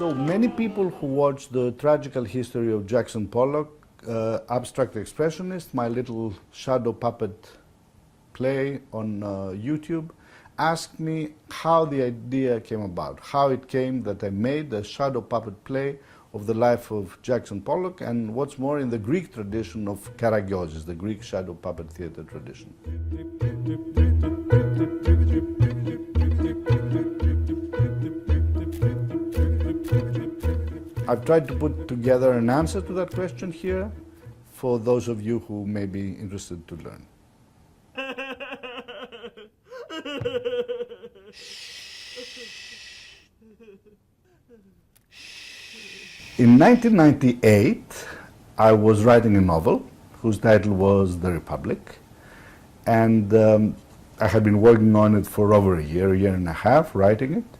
So many people who watch the Tragical History of Jackson Pollock, Abstract Expressionist, my little shadow puppet play on YouTube, asked me how the idea came about, how it came that I made a shadow puppet play of the life of Jackson Pollock, and what's more, in the Greek tradition of Karagiozis, the Greek shadow puppet theater tradition. I've tried to put together an answer to that question here for those of you who may be interested to learn. In 1998, I was writing a novel whose title was The Republic, and I had been working on it for over a year and a half, writing it.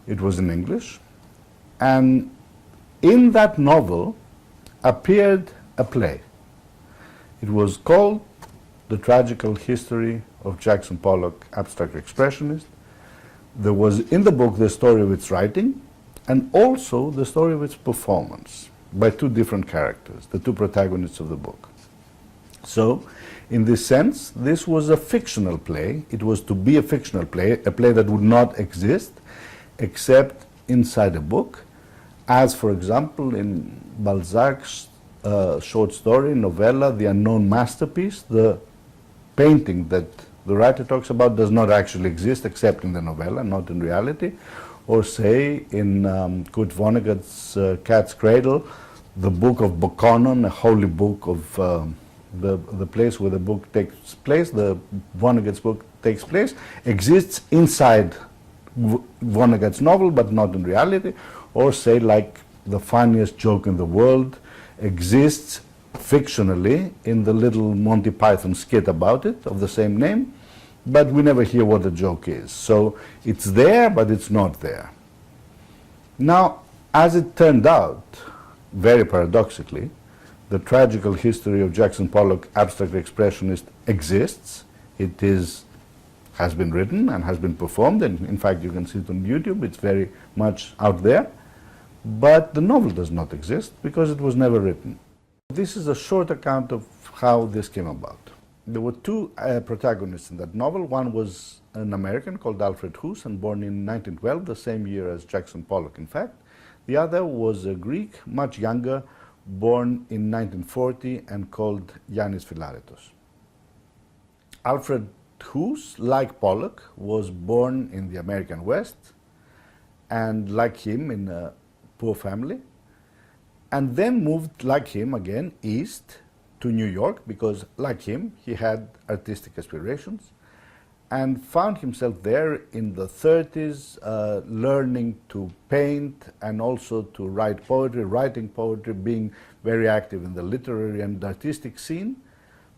It was in English, and in that novel appeared a play. It was called The Tragical History of Jackson Pollock, Abstract Expressionist. There was in the book the story of its writing and also the story of its performance by two different characters, the two protagonists of the book. So, in this sense, this was a fictional play. It was to be a fictional play, a play that would not exist except inside a book, as, for example, in Balzac's short story, novella, The Unknown Masterpiece, the painting that the writer talks about does not actually exist except in the novella, not in reality. Or say, in Kurt Vonnegut's Cat's Cradle, the book of Bokonon, a holy book of the place where the book takes place, the Vonnegut's book takes place, exists inside Vonnegut's novel, but not in reality. Or say, like The Funniest Joke in the World exists fictionally in the little Monty Python skit about it, of the same name, but we never hear what the joke is. So it's there, but it's not there. Now, as it turned out, very paradoxically, the Tragical History of Jackson Pollock, Abstract Expressionist exists. It has been written and has been performed, and in fact you can see it on YouTube. It's very much out there. But the novel does not exist because it was never written. This is a short account of how this came about. There were two protagonists in that novel. One was an American called Alfred Hus, and born in 1912, the same year as Jackson Pollock, in fact. The other was a Greek, much younger, born in 1940 and called Yannis Philaretos. Alfred Hus, like Pollock, was born in the American West, and like him in a poor family, and then moved, like him again, east to New York, because like him, he had artistic aspirations, and found himself there in the 30s, learning to paint and also to write poetry, writing poetry, being very active in the literary and artistic scene,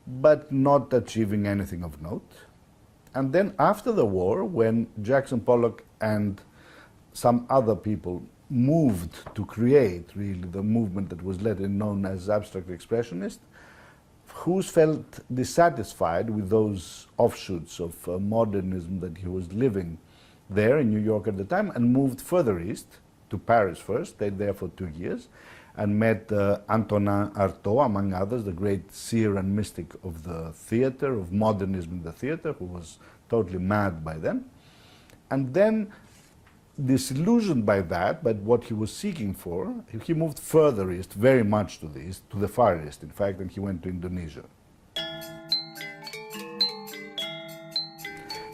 but not achieving anything of note. And then after the war, when Jackson Pollock and some other people moved to create really the movement that was later known as Abstract Expressionist, Hus felt dissatisfied with those offshoots of modernism that he was living there in New York at the time, and moved further east to Paris first, stayed there for 2 years, and met Antonin Artaud, among others, the great seer and mystic of the theater, of modernism in the theater, who was totally mad by then. And then, disillusioned by that, but what he was seeking for, he moved further east, very much to the east, to the far east, in fact, and he went to Indonesia.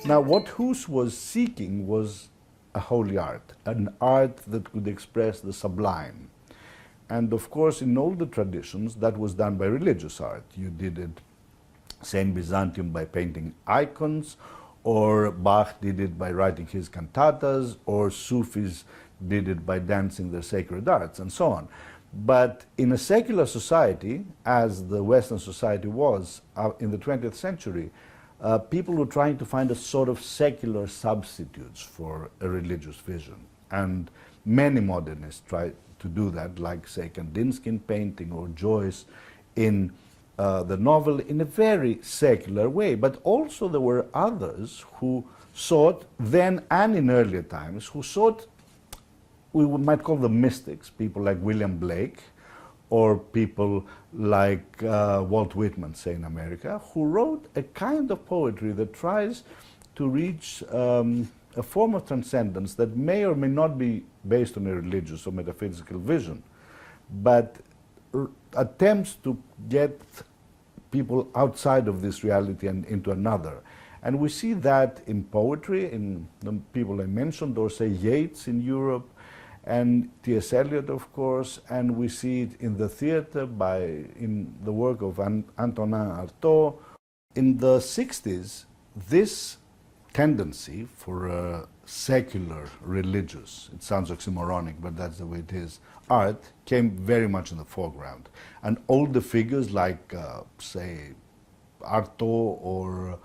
Now, what Hus was seeking was a holy art, an art that could express the sublime. And of course, in all the traditions, that was done by religious art. You did it, say, in Byzantium by painting icons, or Bach did it by writing his cantatas, or Sufis did it by dancing their sacred arts, and so on. But in a secular society, as the Western society was in the 20th century, people were trying to find a sort of secular substitutes for a religious vision. And many modernists tried to do that, like, say, Kandinsky in painting, or Joyce in the novel, in a very secular way. But also there were others who sought, then and in earlier times, who sought we might call them mystics, people like William Blake, or people like Walt Whitman, say, in America, who wrote a kind of poetry that tries to reach a form of transcendence that may or may not be based on a religious or metaphysical vision, but attempts to get people outside of this reality and into another. And we see that in poetry, in the people I mentioned, or say Yeats in Europe, and T.S. Eliot, of course, and we see it in the theater in the work of Antonin Artaud. In the 60s, this tendency for secular, religious, it sounds oxymoronic, but that's the way it is, art came very much in the foreground. And all the figures like, say, Artaud or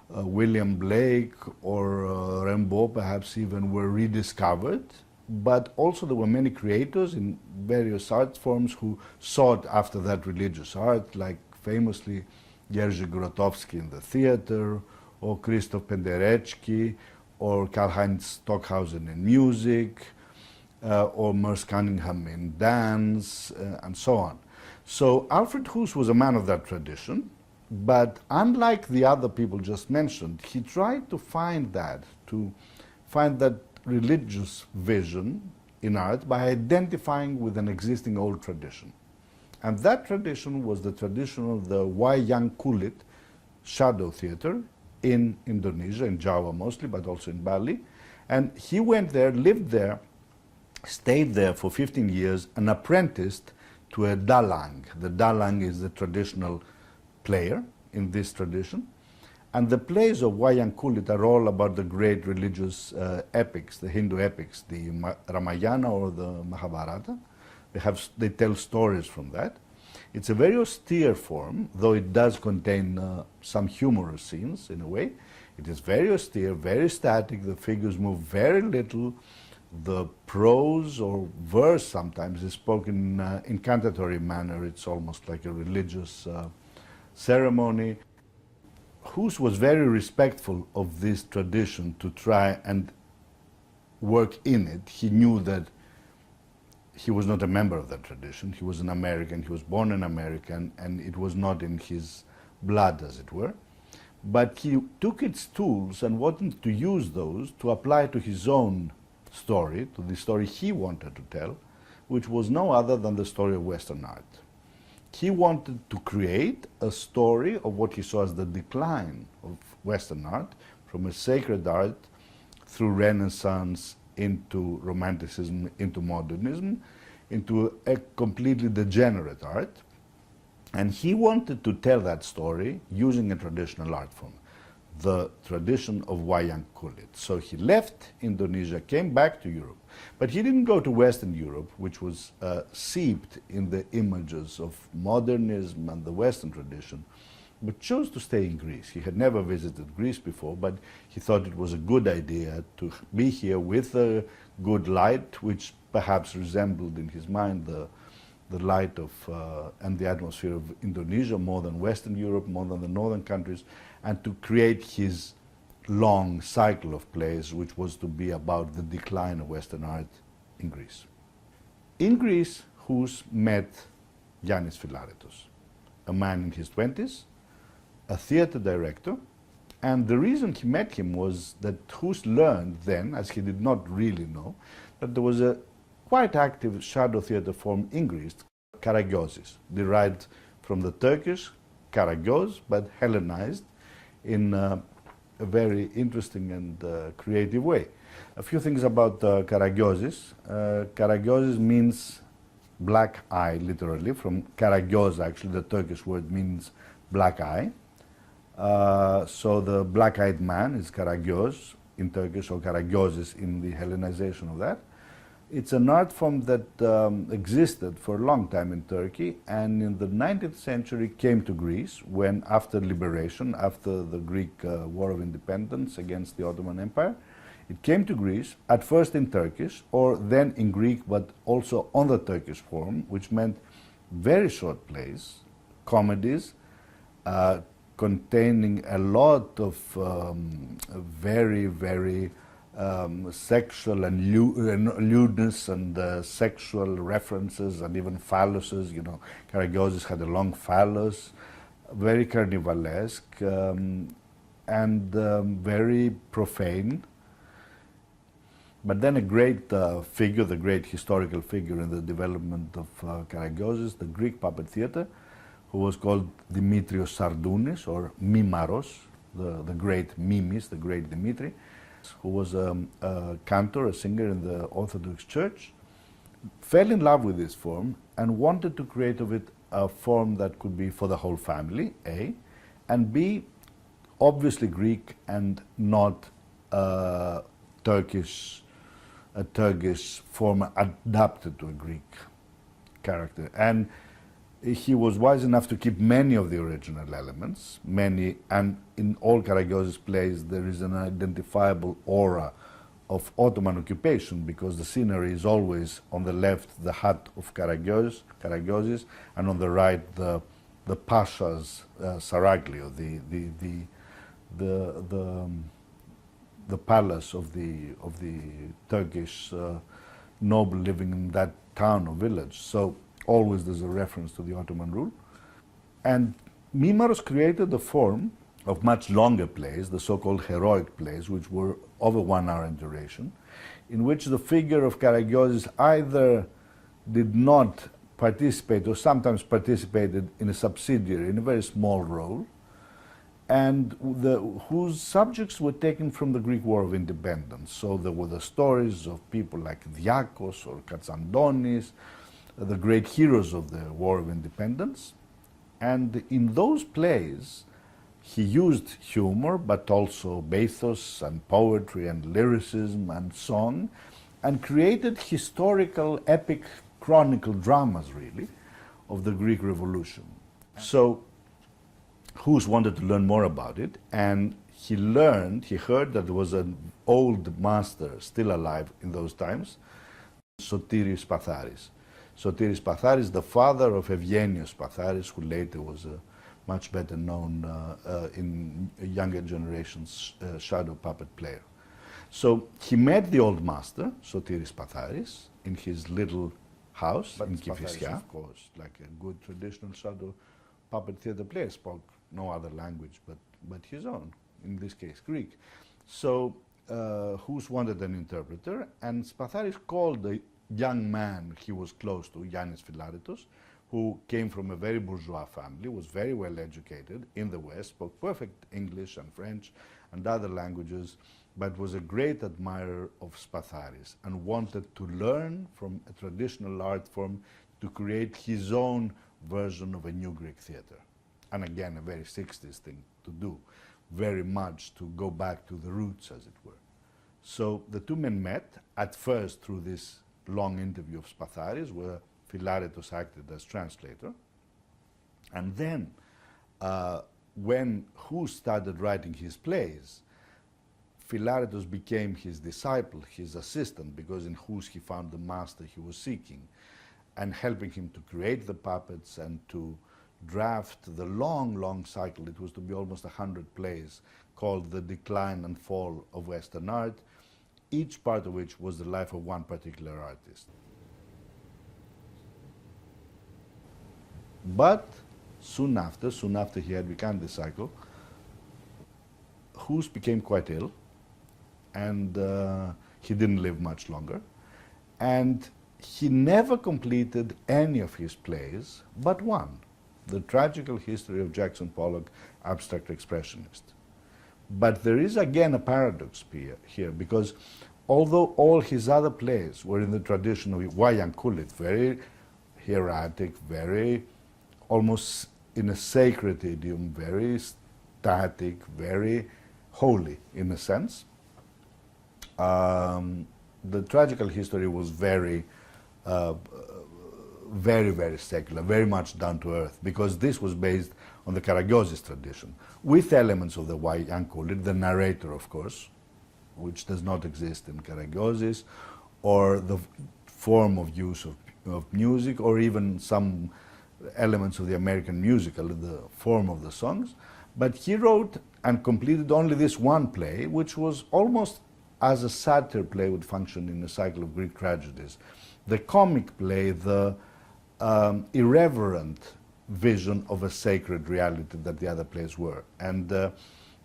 William Blake or Rimbaud, perhaps even, were rediscovered. But also there were many creators in various art forms who sought after that religious art, like famously Jerzy Grotowski in the theater, or Krzysztof Penderecki, or Karl-Heinz Stockhausen in music, or Merce Cunningham in dance, and so on. So Alfred Hoos was a man of that tradition, but unlike the other people just mentioned, he tried to find that religious vision in art by identifying with an existing old tradition. And that tradition was the tradition of the wayang kulit shadow theater in Indonesia, in Java mostly, but also in Bali. And he went there, lived there, stayed there for 15 years, and apprenticed to a dalang. The dalang is the traditional player in this tradition. And the plays of wayang kulit are all about the great religious epics, the Hindu epics, the Ramayana or the Mahabharata. They tell stories from that. It's a very austere form, though it does contain some humorous scenes in a way. It is very austere, very static, the figures move very little. The prose or verse sometimes is spoken in an incantatory manner. It's almost like a religious ceremony. Hoos was very respectful of this tradition to try and work in it. He knew that he was not a member of that tradition. He was an American, he was born an American, and it was not in his blood, as it were. But he took its tools and wanted to use those to apply to his own story, to the story he wanted to tell, which was no other than the story of Western art. He wanted to create a story of what he saw as the decline of Western art, from a sacred art through Renaissance into Romanticism, into modernism, into a completely degenerate art. And he wanted to tell that story using a traditional art form, the tradition of wayang kulit. So he left Indonesia, came back to Europe, but he didn't go to Western Europe, which was seeped in the images of modernism and the Western tradition, but chose to stay in Greece. He had never visited Greece before, but he thought it was a good idea to be here with a good light, which perhaps resembled in his mind the light of and the atmosphere of Indonesia more than Western Europe, more than the northern countries, and to create his long cycle of plays, which was to be about the decline of Western art in Greece. In Greece, Hoos met Yannis Philaretos, a man in his 20s, a theater director, and the reason he met him was that Hoos learned then, as he did not really know, that there was a quite active shadow theater form in Greece, Karagiosis, derived from the Turkish Karagyoz, but Hellenized in a very interesting and creative way. A few things about Karagiosis. Karagiosis means black eye, literally, from Karagyoz, actually, the Turkish word means black eye. So the black-eyed man is Karagyoz in Turkish, or Karagiozis in the Hellenization of that. It's an art form that existed for a long time in Turkey, and in the 19th century came to Greece when, after liberation, after the Greek War of Independence against the Ottoman Empire, it came to Greece, at first in Turkish, or then in Greek, but also on the Turkish form, which meant very short plays, comedies, containing a lot of very, very sexual and lewdness and sexual references and even phalluses. You know, Karagiozis had a long phallus, very carnivalesque and very profane. But then a great figure, the great historical figure in the development of Karagiozis, the Greek puppet theater, who was called Dimitrios Sardounis, or Mimaros, the great Mimis, the great Dimitri, who was a cantor, a singer in the Orthodox Church, fell in love with this form and wanted to create of it a form that could be for the whole family, A, and B, obviously Greek and not Turkish, a Turkish form adapted to a Greek character. And he was wise enough to keep many of the original elements, and in all Karagiozis plays there is an identifiable aura of Ottoman occupation, because the scenery is always on the left the hut of Karagiozis, and on the right the Pasha's Saraglio, the palace of the Turkish noble living in that town or village. So always there's a reference to the Ottoman rule. And Mimaros created a form of much longer plays, the so-called heroic plays, which were over 1 hour in duration, in which the figure of Karagiozis either did not participate or sometimes participated in a subsidiary, in a very small role, and whose subjects were taken from the Greek War of Independence. So there were the stories of people like Diakos or Katsandonis, the great heroes of the War of Independence. And in those plays, he used humor, but also bathos and poetry and lyricism and song, and created historical, epic, chronicle dramas, really, of the Greek Revolution. So Hus wanted to learn more about it, and he heard that there was an old master still alive in those times, Sotiris Pateros. Sotiris Pateros, the father of Evgenios Pateros, who later was a much better known in younger generations shadow puppet player. So he met the old master, Sotiris Pateros, in his little house in Kifissia. Of course, like a good traditional shadow puppet theater player, spoke no other language but his own, in this case Greek. So Hus wanted an interpreter, and Pateros called the young man he was close to, Yannis Philaretos, who came from a very bourgeois family, was very well educated in the West, spoke perfect English and French and other languages, but was a great admirer of Pateros and wanted to learn from a traditional art form to create his own version of a new Greek theater. And again, a very 60s thing to do, very much to go back to the roots, as it were. So the two men met, at first through this long interview of Pateros, where Philaretos acted as translator. And then, when Hus started writing his plays, Philaretos became his disciple, his assistant, because in Hus he found the master he was seeking, and helping him to create the puppets and to draft the long cycle. It was to be almost 100 plays, called The Decline and Fall of Western Art, each part of which was the life of one particular artist. But soon after he had begun the cycle, Hus became quite ill, and he didn't live much longer, and he never completed any of his plays but one, The Tragical History of Jackson Pollock, Abstract Expressionist. But there is again a paradox here, because although all his other plays were in the tradition of Vayankulit, very hieratic, very almost in a sacred idiom, very static, very holy in a sense, the Tragical History was very secular, very much down to earth, because this was based on the Karagiozis tradition, with elements of the Vayankulit, the narrator, of course, which does not exist in Karagiozis, or the form of use of music, or even some elements of the American musical, the form of the songs. But he wrote and completed only this one play, which was almost as a satire play would function in a cycle of Greek tragedies. The comic play, the irreverent vision of a sacred reality that the other plays were. And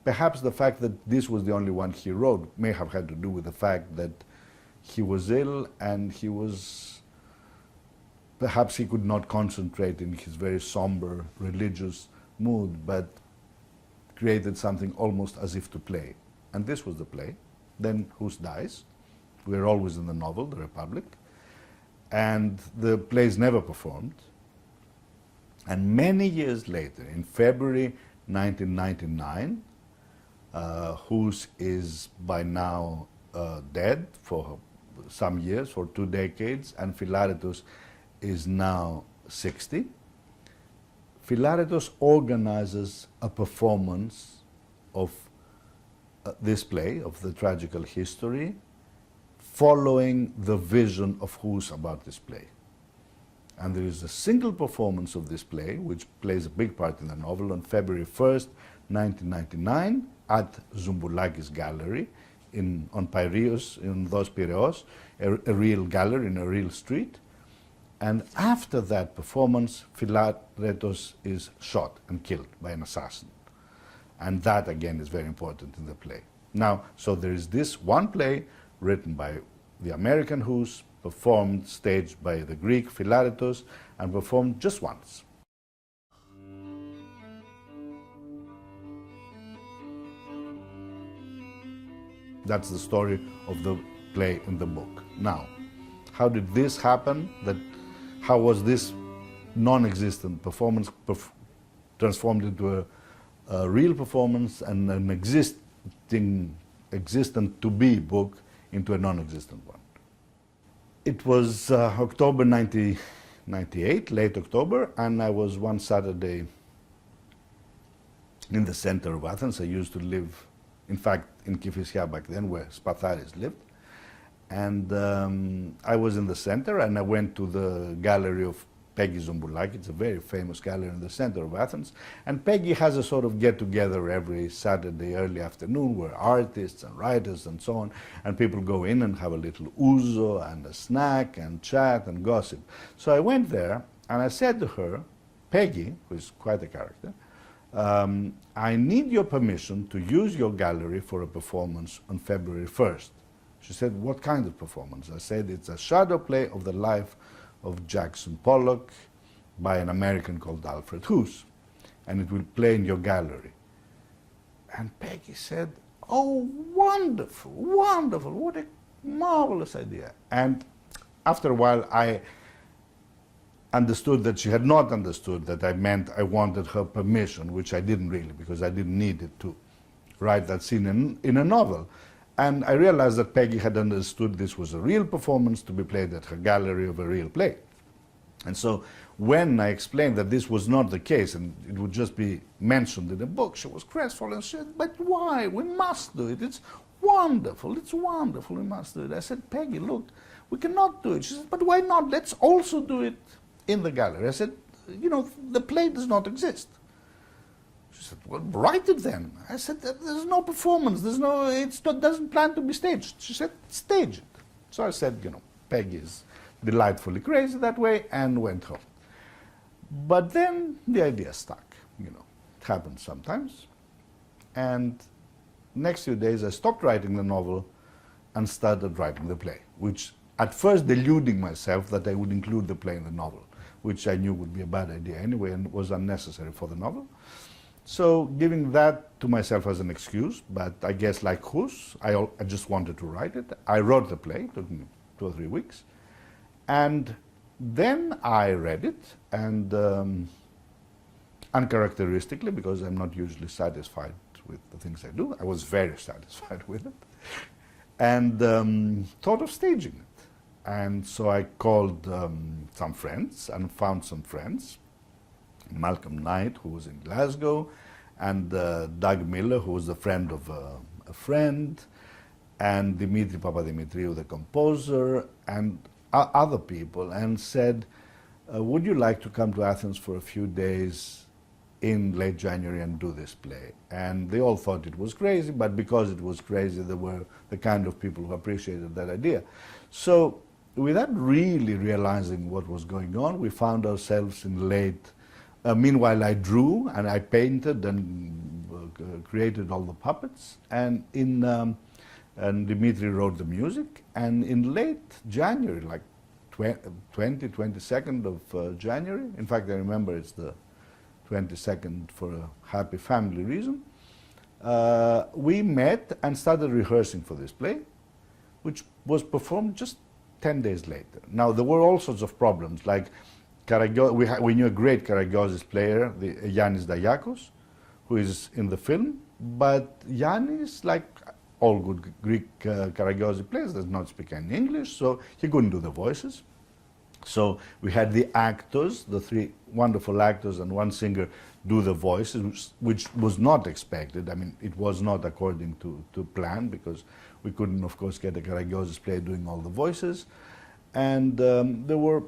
perhaps the fact that this was the only one he wrote may have had to do with the fact that he was ill and he was, perhaps he could not concentrate in his very somber religious mood, but created something almost as if to play. And this was the play. Then Hus dies. We're always in the novel, The Republic. And the play is never performed. And many years later, in February 1999, Hus is by now dead for some years, for 2 decades, and Philaretos is now 60. Philaretos organizes a performance of this play, of the Tragical History, following the vision of Hus about this play. And there is a single performance of this play, which plays a big part in the novel, on February 1st, 1999, at Zumboulakis Gallery on Piraeus, in Dos Piraeus, a real gallery in a real street. And after that performance, Philaretos is shot and killed by an assassin. And that, again, is very important in the play. Now, so there is this one play written by the American Hus, performed, staged by the Greek Philaretos, and performed just once. That's the story of the play in the book. Now, how did this happen? How was this non-existent performance transformed into a real performance, and an existent to-be book into a non-existent one? It was October 1998, late October, and I was one Saturday in the center of Athens. I used to live, in fact, in Kifisia back then, where Spatharis lived. And I was in the center, and I went to the gallery of Peggy Zumboulakis. It's a very famous gallery in the center of Athens. And Peggy has a sort of get-together every Saturday early afternoon where artists and writers and so on, and people go in and have a little ouzo and a snack and chat and gossip. So I went there, and I said to her, Peggy, who is quite a character, I need your permission to use your gallery for a performance on February 1st. She said, what kind of performance? I said, it's a shadow play of the life of Jackson Pollock by an American called Alfred Hus, and it will play in your gallery. And Peggy said, oh, wonderful, wonderful, what a marvelous idea. And after a while, I understood that she had not understood that I meant I wanted her permission, which I didn't really, because I didn't need it to write that scene in a novel. And I realized that Peggy had understood this was a real performance to be played at her gallery of a real play. And so when I explained that this was not the case and it would just be mentioned in the book, she was crestfallen and said, but why? We must do it. It's wonderful. We must do it. I said, Peggy, look, we cannot do it. She said, but why not? Let's also do it in the gallery. I said, you know, the play does not exist. She said, well, write it then. I said, there's no performance, it doesn't plan to be staged. She said, stage it. So I said, you know, Peggy is delightfully crazy that way, and went home. But then the idea stuck, you know. It happens sometimes. And next few days I stopped writing the novel and started writing the play, which at first deluding myself that I would include the play in the novel, which I knew would be a bad idea anyway and was unnecessary for the novel. So giving that to myself as an excuse, but I guess like Hus, I just wanted to write it. I wrote the play, it took me 2 or 3 weeks. And then I read it, and uncharacteristically, because I'm not usually satisfied with the things I do, I was very satisfied with it, and thought of staging it. And so I called some friends and found some friends. Malcolm Knight, who was in Glasgow, and Doug Miller, who was a friend of a friend, and Dimitri Papadimitriou, the composer, and other people, and said, would you like to come to Athens for a few days in late January and do this play. And they all thought it was crazy, but because it was crazy, they were the kind of people who appreciated that idea. So without really realizing what was going on, we found ourselves in late. Meanwhile, I drew and I painted and created all the puppets, and and Dimitri wrote the music. And in late January, like 22nd of January, in fact, I remember it's the 22nd for a happy family reason, we met and started rehearsing for this play, which was performed just 10 days later. Now, there were all sorts of problems, like we knew a great Karagiozis player, Yannis Dayakos, who is in the film, but Yannis, like all good Greek Karagiozis players, does not speak any English, so he couldn't do the voices. So we had the actors, the three wonderful actors and one singer, do the voices, which was not expected. I mean, it was not according to plan, because we couldn't, of course, get a Karagiozis player doing all the voices. And there were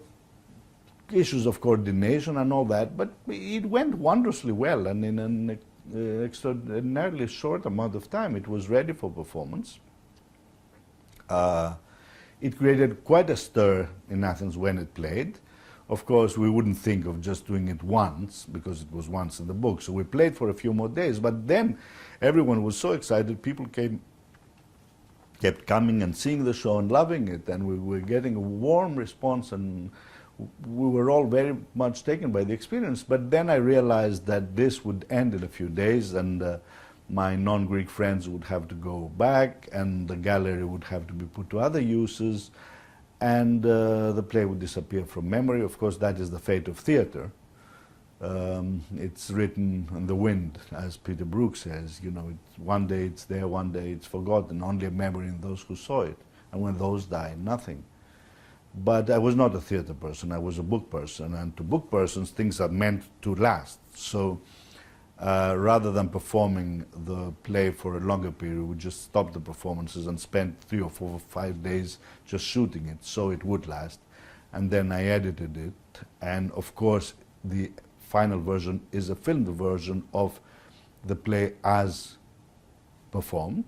issues of coordination and all that, but it went wondrously well, and in an extraordinarily short amount of time it was ready for performance. It created quite a stir in Athens when it played. Of course, we wouldn't think of just doing it once, because it was once in the book, so we played for a few more days, but then everyone was so excited, people kept coming and seeing the show and loving it, and we were getting a warm response, and we were all very much taken by the experience. But then I realized that this would end in a few days, and my non-Greek friends would have to go back, and the gallery would have to be put to other uses, and the play would disappear from memory. Of course, that is the fate of theater. It's written in the wind, as Peter Brook says. You know, one day it's there, one day it's forgotten, only a memory in those who saw it. And when those die, nothing. But I was not a theater person, I was a book person, and to book persons, things are meant to last. So rather than performing the play for a longer period, we just stopped the performances and spent 3 or 4 or 5 days just shooting it, so it would last. And then I edited it, and of course the final version is a filmed version of the play as performed.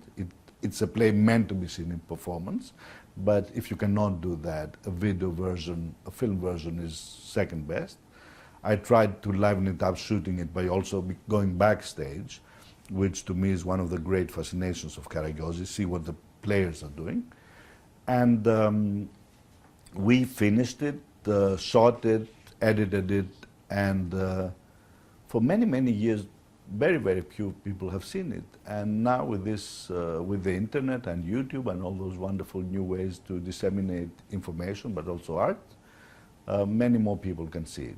It's a play meant to be seen in performance, but if you cannot do that, a video version, a film version is second best. I tried to liven it up shooting it by also going backstage, which to me is one of the great fascinations of Karagiozis, see what the players are doing. And we finished it, shot it, edited it, and for many, many years, very, very few people have seen it. And now with this, with the internet and YouTube and all those wonderful new ways to disseminate information, but also art, many more people can see it.